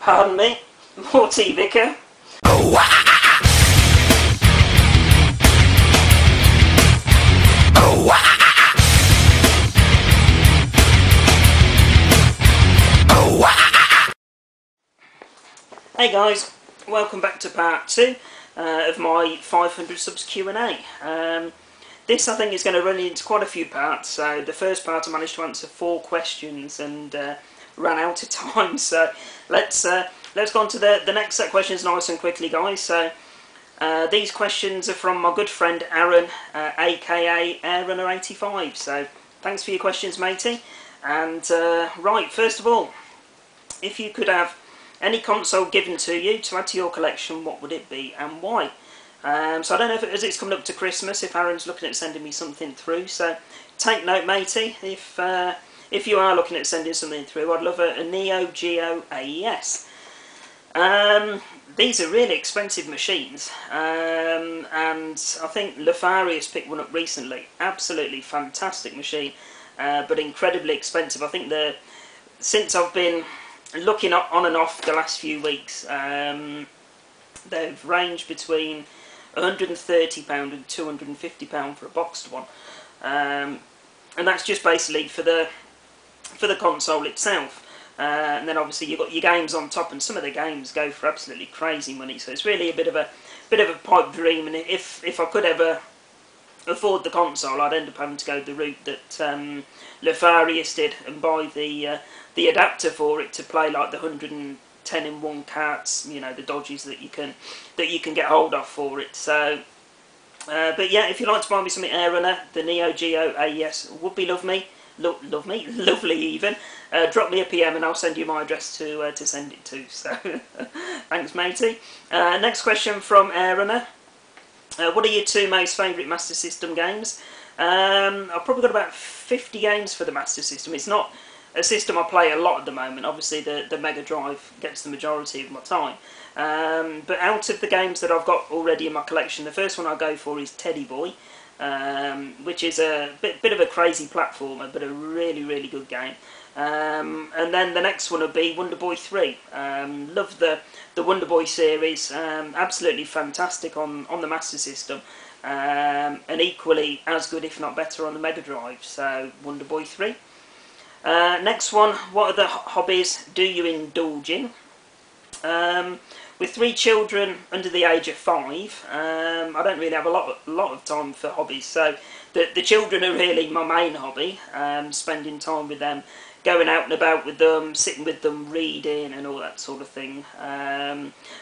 Pardon me, Morty Vicar. Hey guys, welcome back to part 2 of my 500 subs Q&A. This I think is going to run into quite a few parts. So the first part I managed to answer 4 questions and ran out of time. So let's go on to the next set of questions nice and quickly, guys. So these questions are from my good friend Aaron, aka Airrunner85. So thanks for your questions, matey. And right, first of all, if you could have any console given to you to add to your collection, what would it be and why? So I don't know if as it's coming up to Christmas, if Aaron's looking at sending me something through. So take note, matey. If you are looking at sending something through, I'd love a Neo Geo AES. These are really expensive machines, and I think Lefarius picked one up recently. Absolutely fantastic machine, but incredibly expensive. I think since I've been looking on and off the last few weeks, they've ranged between £130 and £250 for a boxed one, and that's just basically for the console itself. And then obviously you've got your games on top, and some of the games go for absolutely crazy money. So it's really a bit of a pipe dream. And if I could ever afford the console, I'd end up having to go the route that Lefarius did and buy the adapter for it to play like the 110-in-1 carts, you know, the dodges that you can get hold of for it. So, but yeah, if you'd like to buy me something Airrunner, the Neo Geo AES would be lovely even. Drop me a PM and I'll send you my address to send it to. So, thanks, matey. Next question from Airrunner. What are your 2 most favourite Master System games? I've probably got about 50 games for the Master System. It's not a system I play a lot at the moment. Obviously the Mega Drive gets the majority of my time. But out of the games that I've got already in my collection, the first one I go for is Teddy Boy, which is a bit of a crazy platformer, but a really good game. And then the next one would be Wonder Boy 3. Love the Wonder Boy series, absolutely fantastic on the Master System, and equally as good if not better on the Mega Drive, so Wonder Boy 3. Next one, what other hobbies do you indulge in? With 3 children under the age of 5, I don't really have a lot of time for hobbies, so the children are really my main hobby, spending time with them, going out and about with them, sitting with them, reading and all that sort of thing.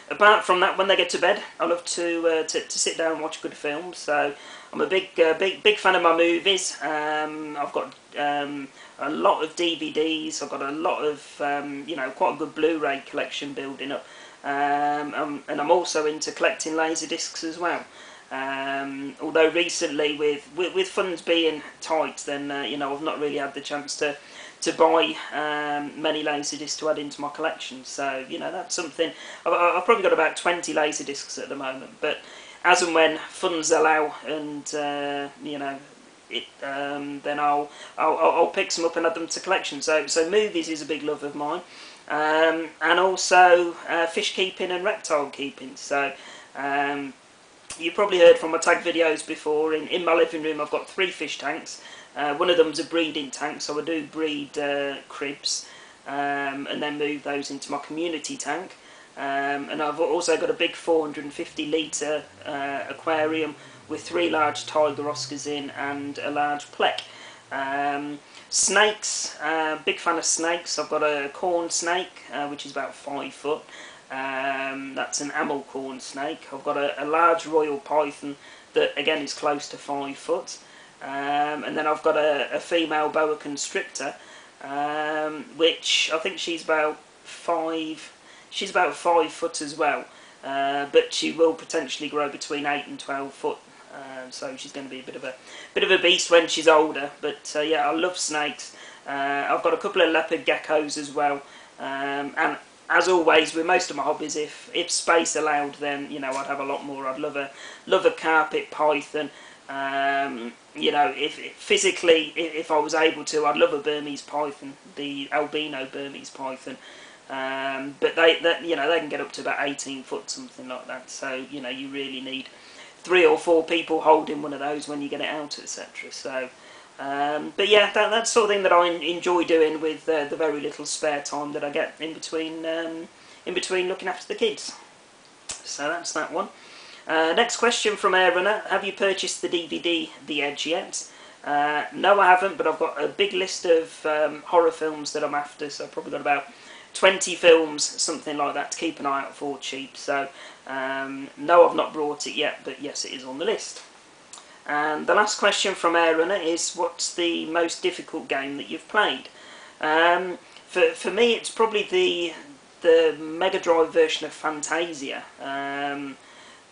Apart from that, when they get to bed, I love to sit down and watch good films. So I'm a big fan of my movies. I've got a lot of DVDs. I've got a lot of you know, quite a good Blu-ray collection building up, and I'm also into collecting Laserdiscs as well. Although recently, with funds being tight, then you know, I've not really had the chance to buy many Laserdiscs to add into my collection. So you know, that's something. I've probably got about 20 Laserdiscs at the moment, but as and when funds allow, and you know, then I'll pick some up and add them to collection. So movies is a big love of mine, and also fish keeping and reptile keeping. So you've probably heard from my tag videos before. In my living room, I've got 3 fish tanks. One of them's a breeding tank, so I do breed cribs, and then move those into my community tank. And I've also got a big 450 litre aquarium with 3 large tiger Oscars in and a large plec. Snakes, big fan of snakes. I've got a corn snake, which is about 5 foot. That's an amel corn snake. I've got a large royal python that again is close to 5 foot. And then I've got a female boa constrictor, which I think she's about 5 foot as well, but she will potentially grow between 8 and 12 foot. So she's going to be a bit of a beast when she's older. But yeah, I love snakes. I've got a couple of leopard geckos as well, and as always with most of my hobbies, if space allowed, then you know, I'd have a lot more. I'd love a carpet python. You know, if I was able to, I'd love a Burmese python, the albino Burmese python. But they can get up to about 18 foot, something like that. So you really need 3 or 4 people holding one of those when you get it out, etc. So, but yeah, that's sort of thing that I enjoy doing with the very little spare time that I get in between looking after the kids. So that's that one. Next question from Air Runner: have you purchased the DVD The Edge yet? No, I haven't, but I've got a big list of horror films that I'm after, so I've probably got about 20 films, something like that, to keep an eye out for cheap. So, no, I've not brought it yet, but yes, it is on the list. And the last question from Air Runner is: what's the most difficult game that you've played? For me, it's probably the Mega Drive version of Fantasia.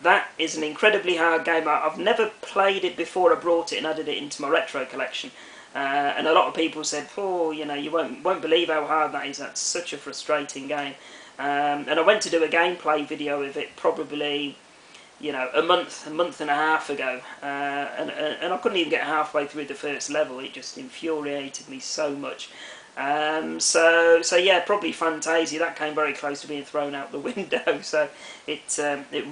That is an incredibly hard game. I've never played it before I brought it and added it into my retro collection. And a lot of people said, "Oh, you won't believe how hard that is. That's such a frustrating game." And I went to do a gameplay video of it probably, a month and a half ago, and I couldn't even get halfway through the first level. It just infuriated me so much. So yeah, probably Fantasia. That came very close to being thrown out the window. So it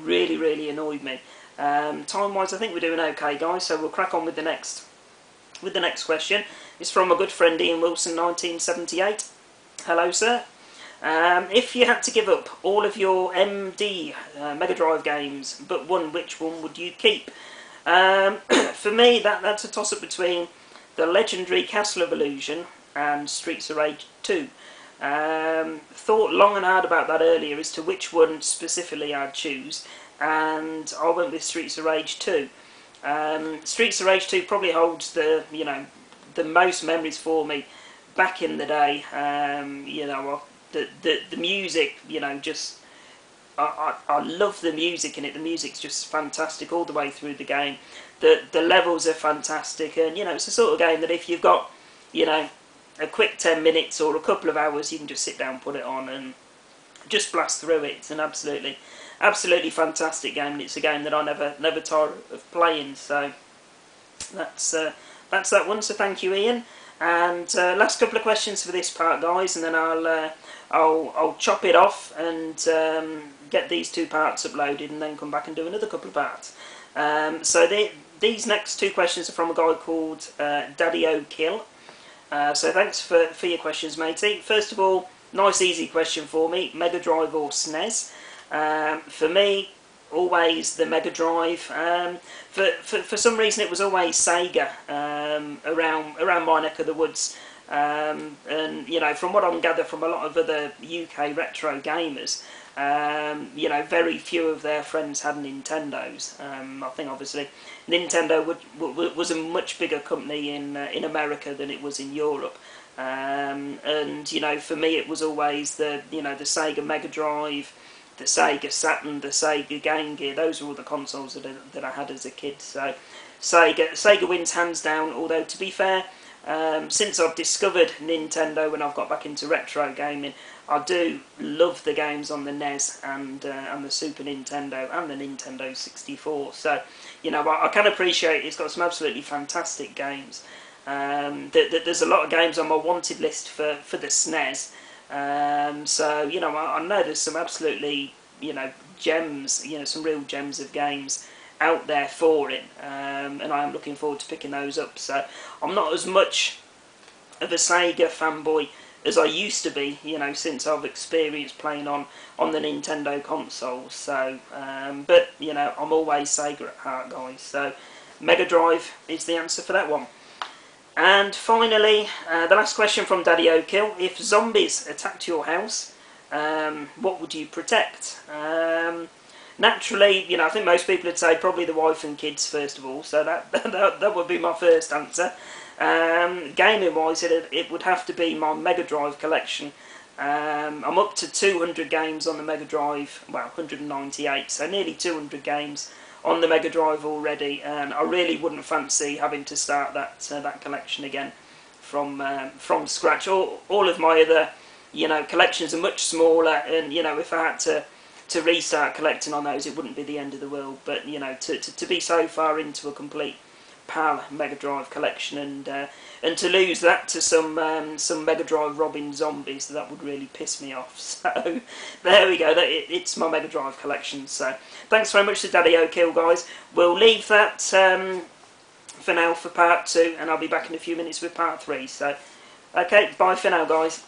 really annoyed me. Time-wise, I think we're doing okay, guys. So we'll crack on with the next question. It's from my good friend Ian Wilson, 1978. Hello, sir. If you had to give up all of your MD Mega Drive games but one, which one would you keep? For me, that's a toss-up between the legendary Castle of Illusion and Streets of Rage 2. Thought long and hard about that earlier as to which one specifically I'd choose, and I went with Streets of Rage 2. Streets of Rage 2 probably holds the most memories for me back in the day. The music, just I love the music in it. The music's just fantastic all the way through the game. The levels are fantastic, and it's the sort of game that if you've got a quick 10 minutes or a couple of hours, you can just sit down, put it on, and just blast through it. It's an absolutely fantastic game, and it's a game that I never tire of playing. So that's that one. So thank you, Ian. And last couple of questions for this part, guys, and then I'll chop it off and get these 2 parts uploaded, and then come back and do another couple of parts. So these next 2 questions are from a guy called Daddy O'Kill. So thanks for your questions, matey. First of all, nice easy question for me: Mega Drive or SNES? For me, always the Mega Drive. For some reason, it was always Sega around my neck of the woods. And from what I can gather from a lot of other UK retro gamers, very few of their friends had Nintendos. I think obviously Nintendo was a much bigger company in America than it was in Europe. And for me, it was always the Sega Mega Drive, the Sega Saturn, the Sega Game Gear. Those were all the consoles that I had as a kid. So Sega wins hands down. Although, to be fair, since I've discovered Nintendo and I've got back into retro gaming, I do love the games on the NES and the Super Nintendo and the Nintendo 64. So I can appreciate it's got some absolutely fantastic games. There's a lot of games on my wanted list for the SNES. So I know there's some absolutely gems, some real gems of games out there for it, and I am looking forward to picking those up. So I'm not as much of a Sega fanboy as I used to be, since I've experienced playing on the Nintendo consoles. So, but I'm always Sega at heart, guys. So Mega Drive is the answer for that one. And finally, the last question from Daddy O'Kill: if zombies attacked your house, what would you protect? Naturally, I think most people would say probably the wife and kids first of all. So that would be my first answer. Gaming wise, it would have to be my Mega Drive collection. I'm up to 200 games on the Mega Drive, well 198, so nearly 200 games on the Mega Drive already, and I really wouldn't fancy having to start that collection again from scratch. All of my other collections are much smaller, and if I had to restart collecting on those, it wouldn't be the end of the world. But to be so far into a complete PAL Mega Drive collection, and to lose that to some Mega Drive Robin Zombies, that would really piss me off. So there we go, it's my Mega Drive collection. So thanks very much to Daddy O'Kill, guys. We'll leave that for now for part 2, and I'll be back in a few minutes with part 3. So okay, bye for now, guys.